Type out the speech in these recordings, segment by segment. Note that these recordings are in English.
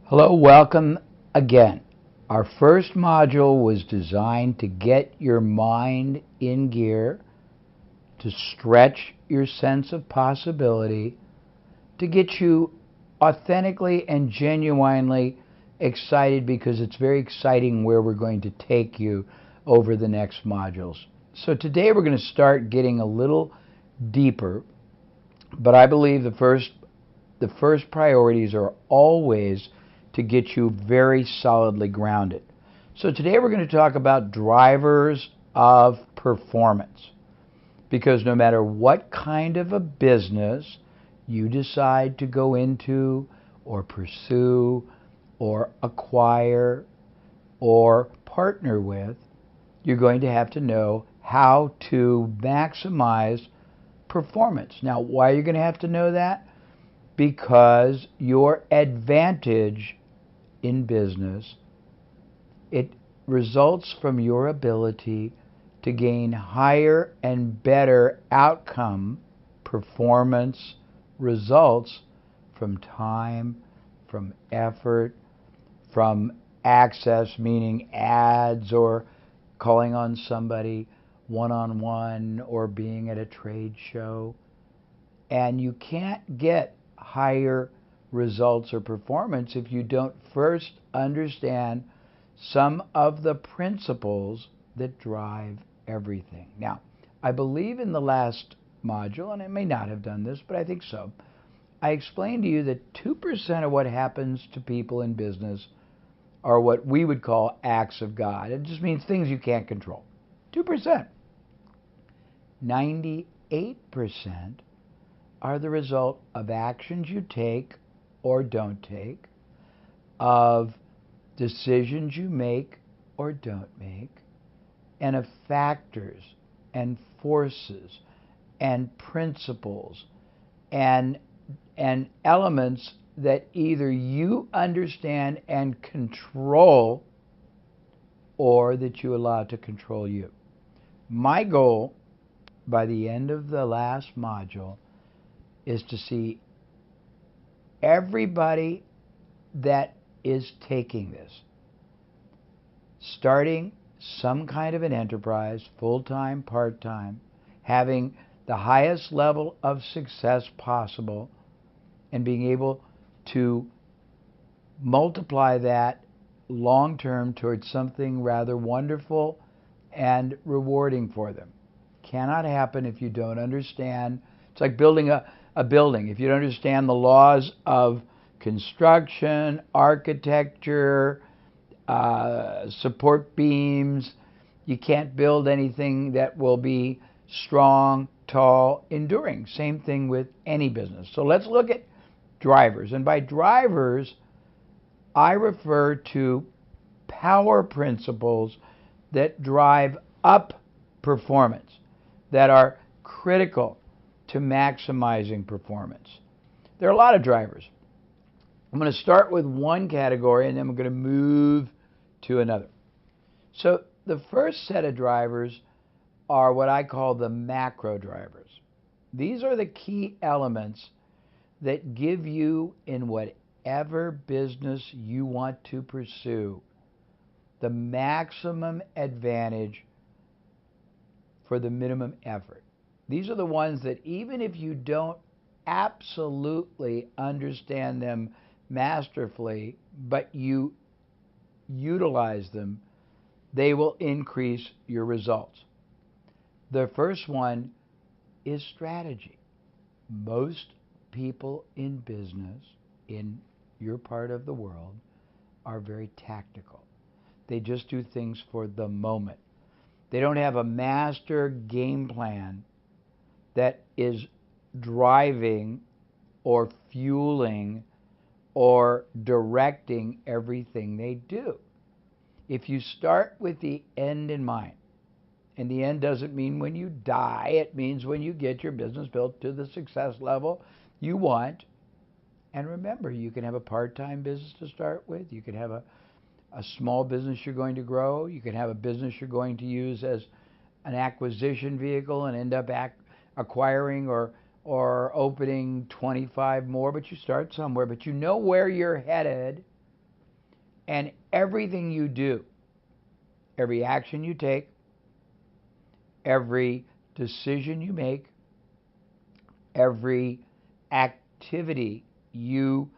Hello, welcome again. Our first module was designed to get your mind in gear, to stretch your sense of possibility, to get you authentically and genuinely excited because it's very exciting where we're going to take you over the next modules. So today we're going to start getting a little deeper, but I believe the first priorities are always to get you very solidly grounded. So today we're going to talk about drivers of performance. Because no matter what kind of a business you decide to go into or pursue or acquire or partner with, you're going to have to know how to maximize performance. Now, why are you going to have to know that? Because your advantage in business, it results from your ability to gain higher and better outcome, performance, results from time, from effort, from access, meaning ads or calling on somebody one-on-one or being at a trade show. And you can't get higher results or performance if you don't first understand some of the principles that drive everything. Now, I believe in the last module, and I may not have done this, but I think so, I explained to you that 2% of what happens to people in business are what we would call acts of God. It just means things you can't control. 2%. 98% are the result of actions you take or don't take, of decisions you make or don't make, and of factors and forces and principles and elements that either you understand and control or that you allow to control you. My goal by the end of the last module is to see everybody that is taking this, starting some kind of an enterprise, full-time, part-time, having the highest level of success possible, and being able to multiply that long-term towards something rather wonderful and rewarding for them. Cannot happen if you don't understand. It's like building a building. If you don't understand the laws of construction, architecture, support beams, you can't build anything that will be strong, tall, enduring. Same thing with any business. So let's look at drivers. And by drivers, I refer to power principles that drive up performance, that are critical to maximizing performance. There are a lot of drivers. I'm going to start with one category and then we're going to move to another. So the first set of drivers are what I call the macro drivers. These are the key elements that give you, in whatever business you want to pursue, the maximum advantage for the minimum effort. These are the ones that even if you don't absolutely understand them masterfully, but you utilize them, they will increase your results. The first one is strategy. Most people in business, in your part of the world, are very tactical. They just do things for the moment. They don't have a master game plan that is driving or fueling or directing everything they do. If you start with the end in mind, and the end doesn't mean when you die, it means when you get your business built to the success level you want. And remember, you can have a part-time business to start with. You can have a small business you're going to grow. You can have a business you're going to use as an acquisition vehicle and end up acquiring or opening 25 more, but you start somewhere. But you know where you're headed, And everything you do, every action you take, every decision you make, every activity you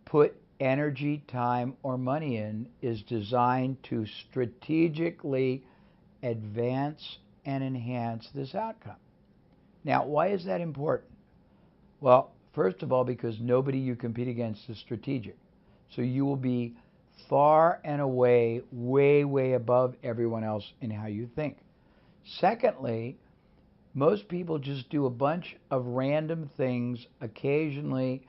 put energy, time, or money in is designed to strategically advance and enhance this outcome. Now, why is that important? Well, first of all, because nobody you compete against is strategic. So you will be far and away, way, way above everyone else in how you think. Secondly, most people just do a bunch of random things occasionally,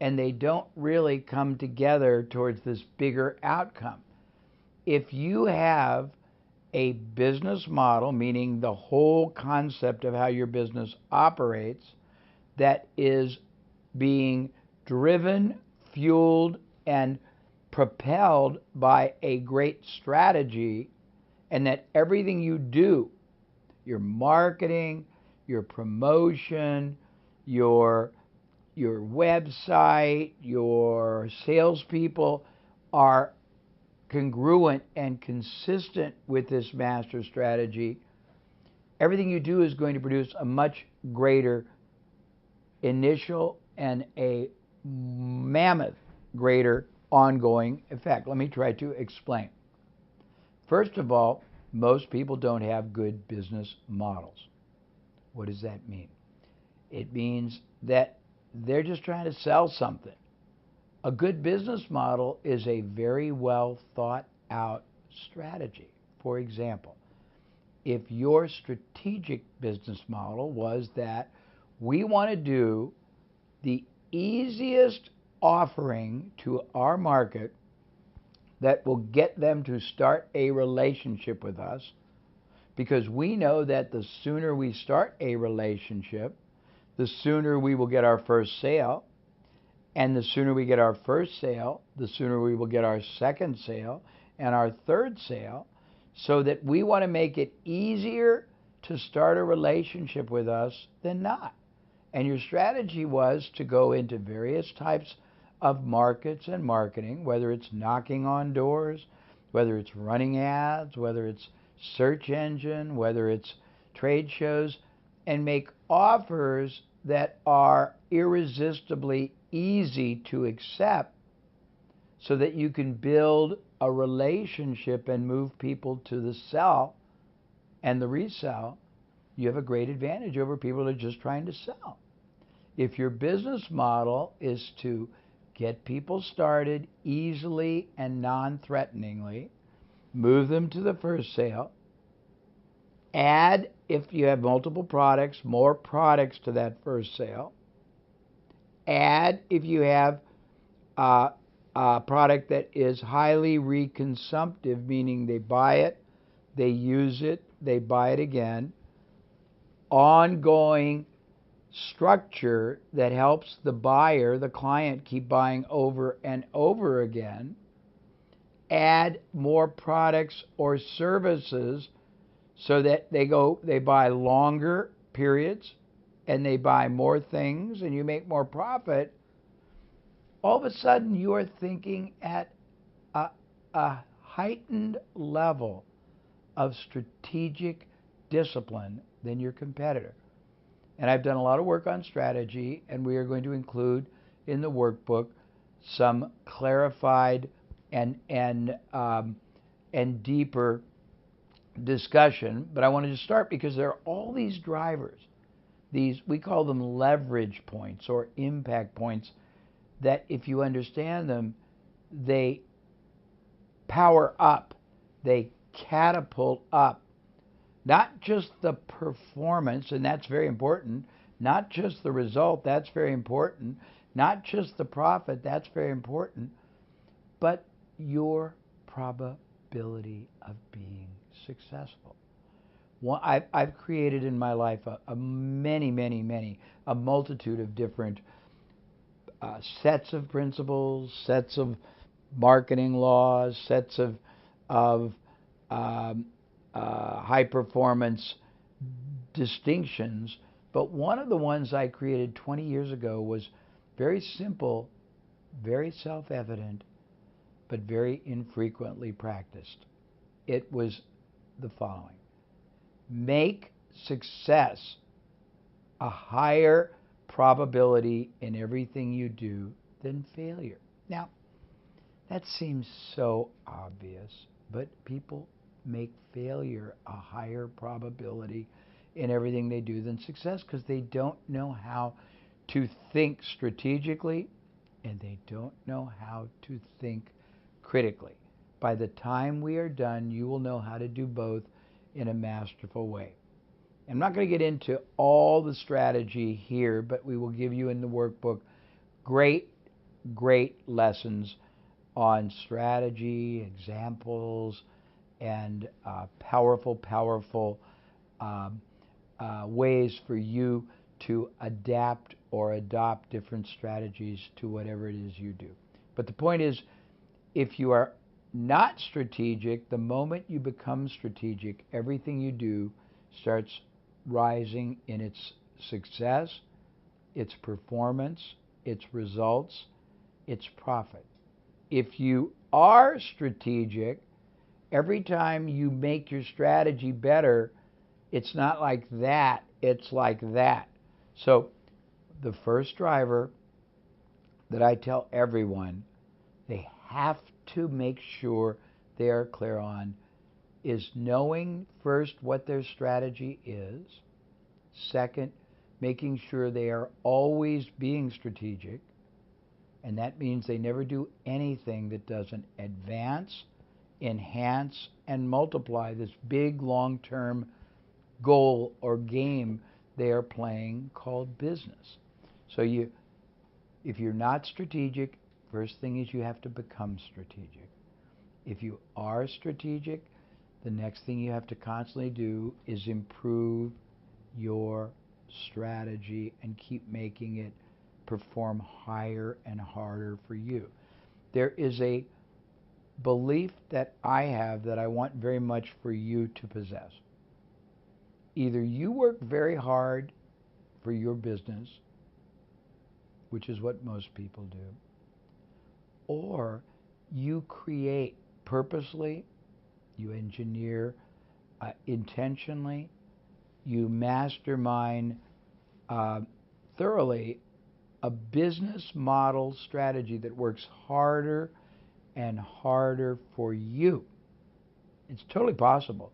and they don't really come together towards this bigger outcome. If you have a business model, meaning the whole concept of how your business operates, that is being driven, fueled, and propelled by a great strategy, and that everything you do, your marketing, your promotion, your website, your salespeople are congruent and consistent with this master strategy, everything you do is going to produce a much greater initial and a mammoth greater ongoing effect. Let me try to explain. First of all, most people don't have good business models. What does that mean? It means that they're just trying to sell something. A good business model is a very well thought out strategy. For example, if your strategic business model was that we want to do the easiest offering to our market that will get them to start a relationship with us, because we know that the sooner we start a relationship, the sooner we will get our first sale, and the sooner we get our first sale, the sooner we will get our second sale and our third sale, so that we want to make it easier to start a relationship with us than not. And your strategy was to go into various types of markets and marketing, whether it's knocking on doors, whether it's running ads, whether it's search engine, whether it's trade shows, and make offers that are irresistibly easy to accept so that you can build a relationship and move people to the sell and the resell. You have a great advantage over people that are just trying to sell. If your business model is to get people started easily and non-threateningly, move them to the first sale, add, if you have multiple products, more products to that first sale, add, if you have a product that is highly reconsumptive, meaning they buy it, they use it, they buy it again, ongoing structure that helps the buyer, the client, keep buying over and over again, add more products or services so that they buy longer periods and they buy more things and you make more profit. All of a sudden you are thinking at a heightened level of strategic discipline than your competitor. And I've done a lot of work on strategy, and we are going to include in the workbook some clarified and deeper discussion. But I wanted to start because there are all these drivers, these, we call them leverage points or impact points, that if you understand them, they power up, they catapult up not just the performance, and that's very important, not just the result, that's very important, not just the profit, that's very important, but your probability of being successful. I've created in my life a multitude of different sets of principles, sets of marketing laws, sets of high performance distinctions. But one of the ones I created 20 years ago was very simple, very self-evident. but very infrequently practiced. It was the following: make success a higher probability in everything you do than failure. Now, that seems so obvious, but people make failure a higher probability in everything they do than success because they don't know how to think strategically and they don't know how to think critically. By the time we are done, you will know how to do both in a masterful way. I'm not going to get into all the strategy here, but we will give you in the workbook great lessons on strategy, examples, and powerful ways for you to adapt or adopt different strategies to whatever it is you do. But the point is, if you are not strategic, the moment you become strategic, everything you do starts rising in its success, its performance, its results, its profit. If you are strategic, every time you make your strategy better, it's not like that, it's like that. So the first driver that I tell everyone they have to make sure they are clear on is knowing first what their strategy is. Second, making sure they are always being strategic. And that means they never do anything that doesn't advance, enhance, and multiply this big long-term goal or game they are playing called business. So if you're not strategic, first thing is you have to become strategic. If you are strategic, the next thing you have to constantly do is improve your strategy and keep making it perform higher and harder for you. There is a belief that I have that I want very much for you to possess. Either you work very hard for your business, which is what most people do, or you create purposely, you engineer intentionally, you mastermind thoroughly a business model strategy that works harder and harder for you. It's totally possible.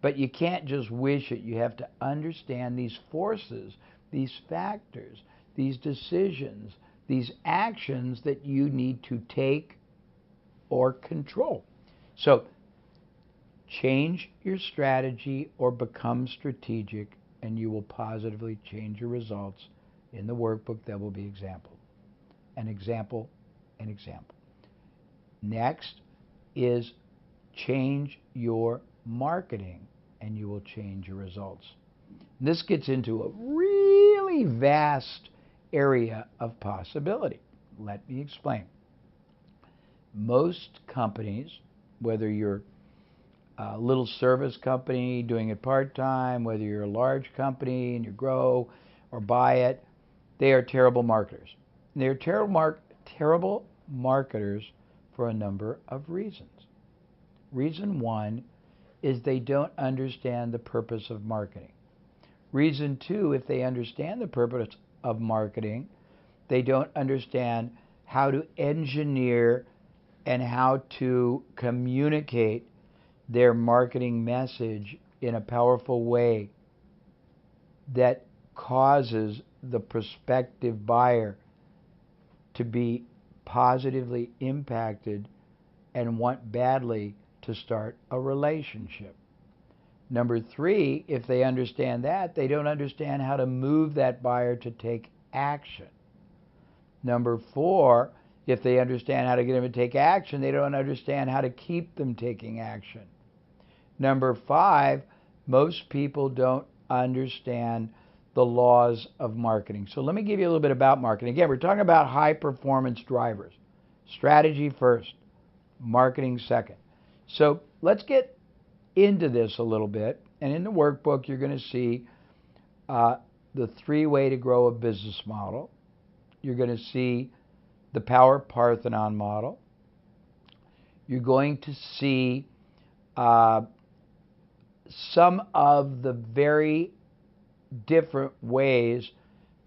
But you can't just wish it. You have to understand these forces, these factors, these decisions, these actions that you need to take or control. So change your strategy or become strategic, and you will positively change your results. In the workbook, there will be an example. Next is change your marketing, and you will change your results. And this gets into a really vast area of possibility. Let me explain. Most companies, whether you're a little service company doing it part-time, whether you're a large company and you grow or buy it, they are terrible marketers. And they're terrible marketers for a number of reasons. Reason one is they don't understand the purpose of marketing. Reason two, if they understand the purpose of marketing, they don't understand how to engineer and how to communicate their marketing message in a powerful way that causes the prospective buyer to be positively impacted and want badly to start a relationship. Number three, if they understand that, they don't understand how to move that buyer to take action. Number four, if they understand how to get them to take action, they don't understand how to keep them taking action. Number five, most people don't understand the laws of marketing. So let me give you a little bit about marketing. Again, we're talking about high-performance drivers. Strategy first, marketing second. So let's get into this a little bit. And in the workbook, you're going to see the three-way to grow a business model. You're going to see the Power Parthenon model. you're going to see uh, some of the very different ways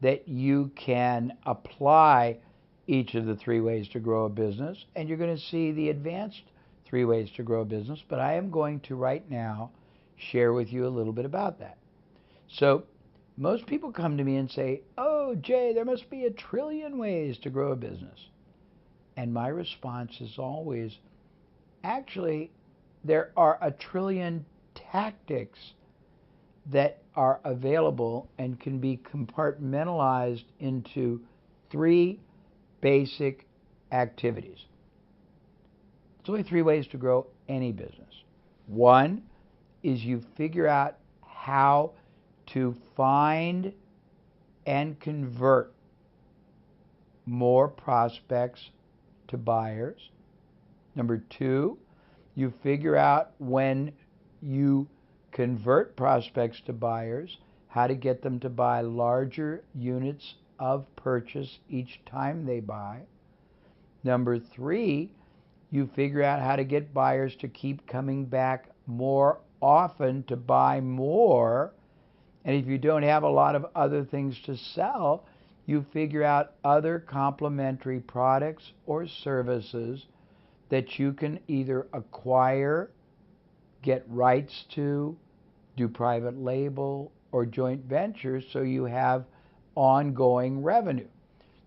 that you can apply each of the 3 ways to grow a business, and you're going to see the advanced 3 ways to grow a business, but I am going to right now share with you a little bit about that. So most people come to me and say, "Oh, Jay, there must be 1,000,000,000,000 ways to grow a business." And my response is always, actually, there are 1,000,000,000,000 tactics that are available and can be compartmentalized into 3 basic activities. There's only 3 ways to grow any business. One is you figure out how to find and convert more prospects to buyers. Number 2, you figure out when you convert prospects to buyers, how to get them to buy larger units of purchase each time they buy. Number 3, you figure out how to get buyers to keep coming back more often to buy more. And if you don't have a lot of other things to sell, you figure out other complementary products or services that you can either acquire, get rights to, do private label, or joint ventures so you have ongoing revenue.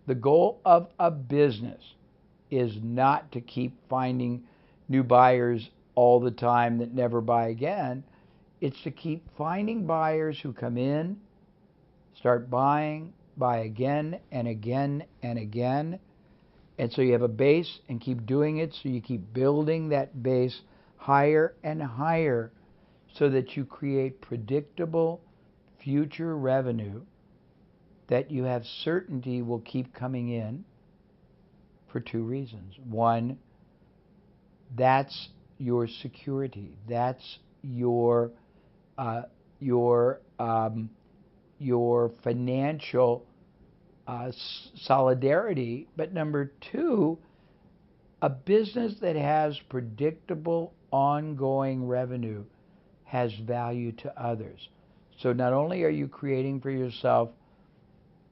The goal of a business is not to keep finding new buyers all the time that never buy again. It's to keep finding buyers who come in, start buying, buy again and again and again. And so you have a base and keep doing it, so you keep building that base higher and higher so that you create predictable future revenue that you have certainty will keep coming in for 2 reasons. One, that's your security. That's your financial solidarity. But number 2, a business that has predictable ongoing revenue has value to others. So not only are you creating for yourself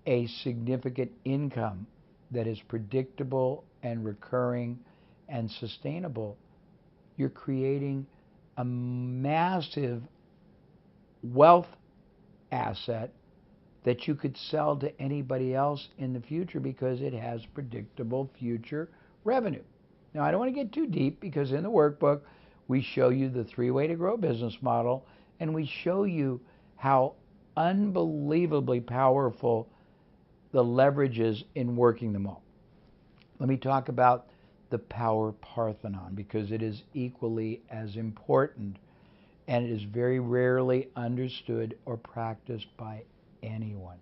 a significant income that is predictable and recurring and sustainable, you're creating a massive wealth asset that you could sell to anybody else in the future because it has predictable future revenue. Now, I don't want to get too deep because in the workbook, we show you the 3-way to grow business model, and we show you how unbelievably powerful the leverage is in working them all. Let me talk about the Power Parthenon because it is equally as important, and it is very rarely understood or practiced by anyone.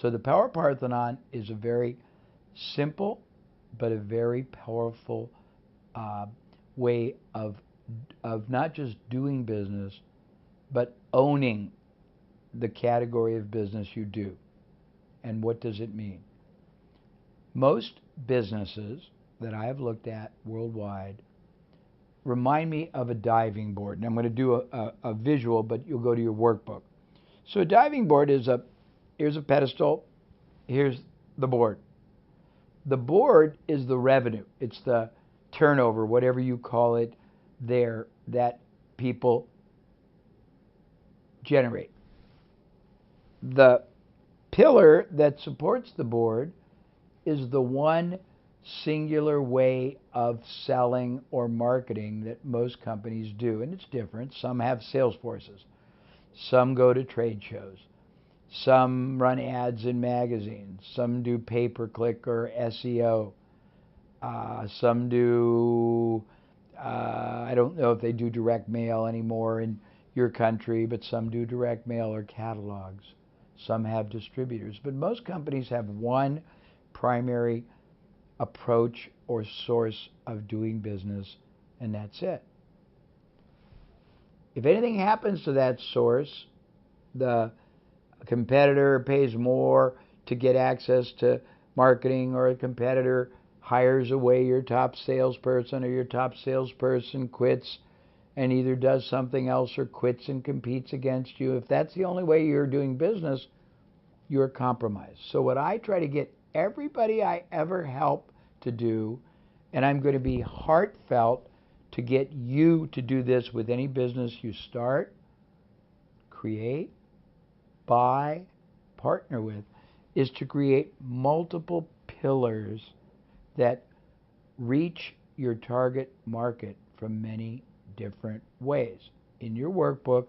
So the Power Parthenon is a very simple but a very powerful way of not just doing business, but owning the category of business you do. And what does it mean? Most businesses that I have looked at worldwide remind me of a diving board. And I'm going to do a visual, but you'll go to your workbook. So a diving board is here's a pedestal, here's the board. The board is the revenue. It's the turnover, whatever you call it there, that people generate. The pillar that supports the board is the one singular way of selling or marketing that most companies do, and it's different. Some have sales forces. Some go to trade shows. Some run ads in magazines. Some do pay-per-click or SEO. Some do, I don't know if they do direct mail anymore in your country, but some do direct mail or catalogs. Some have distributors. But most companies have one primary approach or source of doing business, and that's it. If anything happens to that source, the competitor pays more to get access to marketing, or a competitor hires away your top salesperson, or your top salesperson quits and either does something else or quits and competes against you, if that's the only way you're doing business, you're compromised. So what I try to get everybody I ever help to do, and I'm going to be heartfelt to get you to do this with any business you start, create, buy, partner with, is to create multiple pillars that reach your target market from many different ways. In your workbook,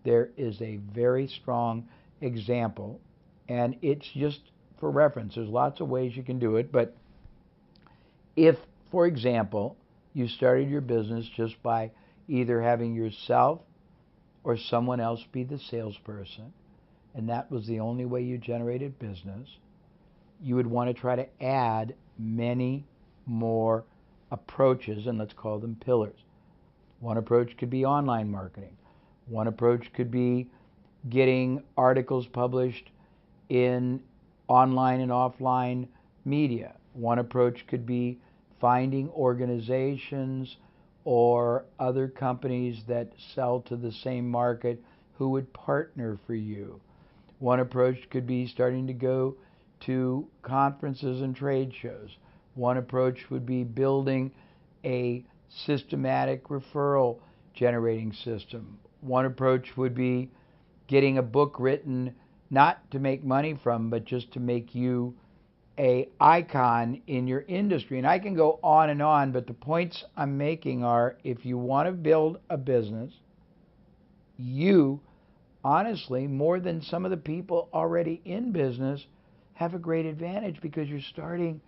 there is a very strong example, and it's just for reference. There's lots of ways you can do it, but if, for example, you started your business just by either having yourself or someone else be the salesperson, and that was the only way you generated business, you would want to try to add many more approaches, and let's call them pillars. One approach could be online marketing. One approach could be getting articles published in online and offline media. One approach could be finding organizations or other companies that sell to the same market who would partner for you. One approach could be starting to go to conferences and trade shows. One approach would be building a systematic referral generating system. One approach would be getting a book written not to make money from, but just to make you a icon in your industry. And I can go on, but the points I'm making are, if you want to build a business, you honestly, more than some of the people already in business, have a great advantage because you're starting.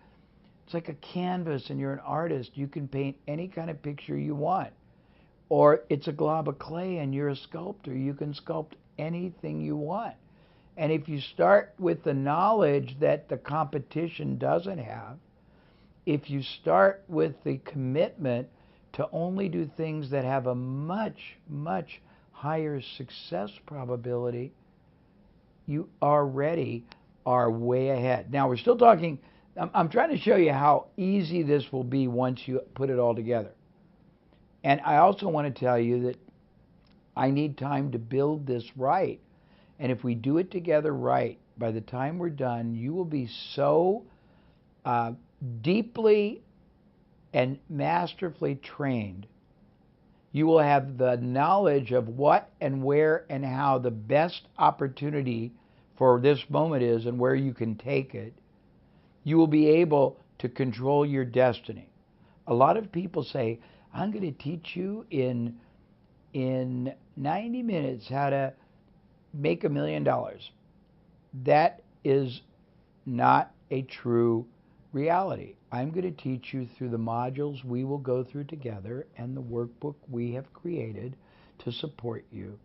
It's like a canvas and you're an artist. You can paint any kind of picture you want. Or it's a glob of clay and you're a sculptor. You can sculpt anything you want. And if you start with the knowledge that the competition doesn't have, if you start with the commitment to only do things that have a much, much higher success probability, you already are way ahead. Now, we're still talking. I'm trying to show you how easy this will be once you put it all together. And I also want to tell you that I need time to build this right. And if we do it together right, by the time we're done, you will be so deeply and masterfully trained. You will have the knowledge of what and where and how the best opportunity for this moment is and where you can take it. You will be able to control your destiny. A lot of people say, I'm going to teach you in 90 minutes how to make $1 million. That is not a true reality. I'm going to teach you through the modules we will go through together and the workbook we have created to support you.